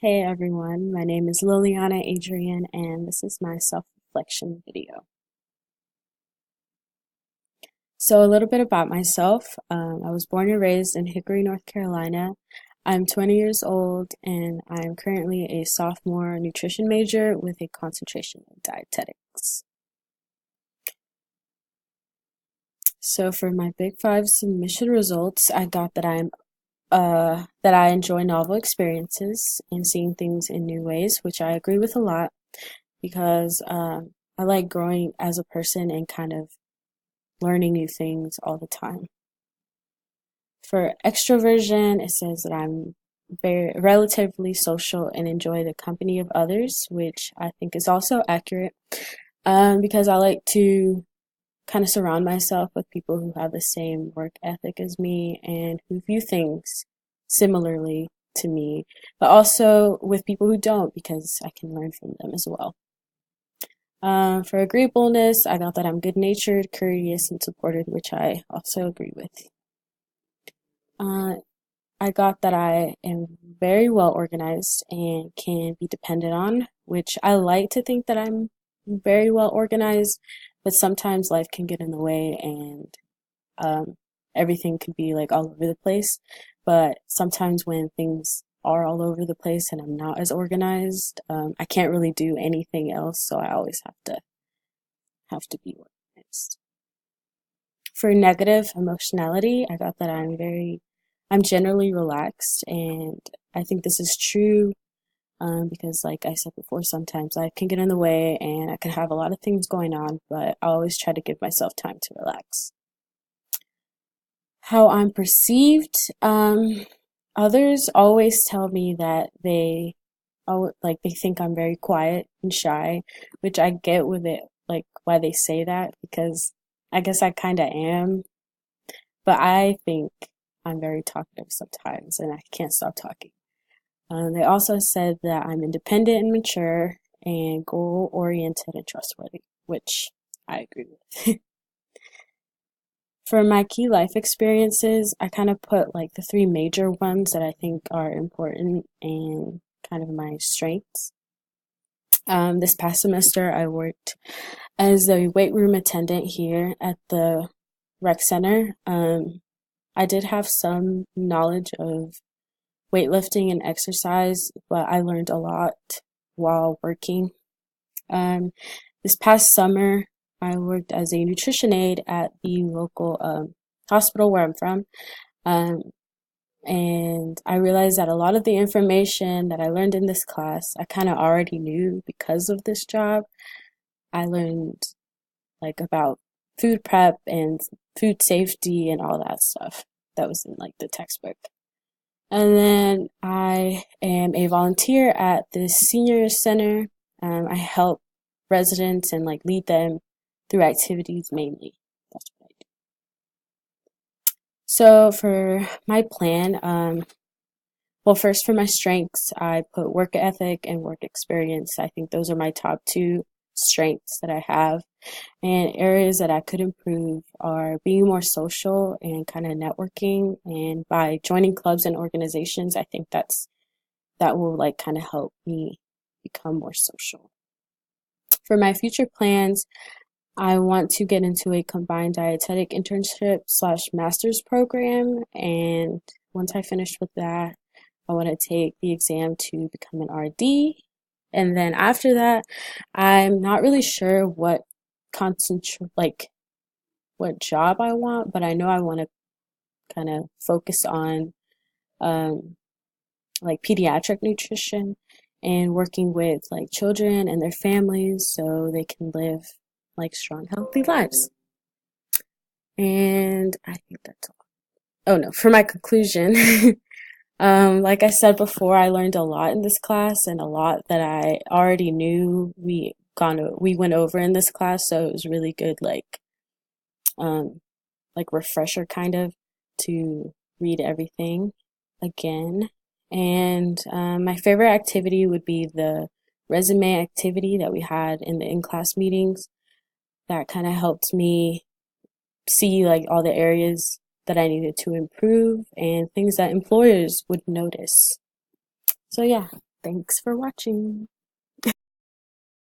Hey everyone, my name is Liliana Adrian, and this is my self-reflection video. So a little bit about myself. I was born and raised in Hickory, North Carolina. I'm 20 years old, and I'm currently a sophomore nutrition major with a concentration in dietetics. So for my Big Five submission results, I got that I enjoy novel experiences and seeing things in new ways, which I agree with a lot because I like growing as a person and kind of learning new things all the time. For extroversion, it says that I'm very relatively social and enjoy the company of others, which I think is also accurate because I like to kind of surround myself with people who have the same work ethic as me and who view things similarly to me, but also with people who don't because I can learn from them as well. For agreeableness, I got that I'm good-natured, courteous, and supported, which I also agree with. Uh, I got that I am very well organized and can be depended on, which I like to think that I'm very well organized, but sometimes life can get in the way and um, everything could be like all over the place. But sometimes when things are all over the place and I'm not as organized, I can't really do anything else, so I always have to be organized. For negative emotionality, I got that I'm generally relaxed, and I think this is true because, like I said before, sometimes I can get in the way and I can have a lot of things going on, but I always try to give myself time to relax. How I'm perceived, others always tell me that they think I'm very quiet and shy, which I get with it, like why they say that because I guess I kind of am, but I think I'm very talkative sometimes and I can't stop talking. They also said that I'm independent and mature and goal oriented and trustworthy, which I agree with. For my key life experiences, I kind of put like the three major ones that I think are important and kind of my strengths. This past semester, I worked as a weight room attendant here at the rec center. I did have some knowledge of weightlifting and exercise, but I learned a lot while working. Um, this past summer, I worked as a nutrition aide at the local hospital where I'm from. Um, and I realized that a lot of the information that I learned in this class, I kind of already knew because of this job. I learned like about food prep and food safety and all that stuff that was in like the textbook. And then I am a volunteer at this senior center. I help residents and like lead them through activities mainly. That's what I do. So for my plan, well, first for my strengths, I put work ethic and work experience. I think those are my top two strengths that I have. And areas that I could improve are being more social and kind of networking. And by joining clubs and organizations, I think that will like kind of help me become more social. For my future plans, I want to get into a combined dietetic internship slash master's program. And once I finish with that, I want to take the exam to become an RD. And then after that, I'm not really sure what job I want, but I know I want to kind of focus on um, like pediatric nutrition and working with like children and their families so they can live like strong, healthy lives. And I think that's all. Oh no, for my conclusion, like I said before, I learned a lot in this class and a lot that I already knew we went over in this class, so it was really good um refresher kind of to read everything again. And my favorite activity would be the resume activity that we had in the in-class meetings. That kind of helped me see like all the areas that I needed to improve and things that employers would notice. So yeah, Thanks for watching.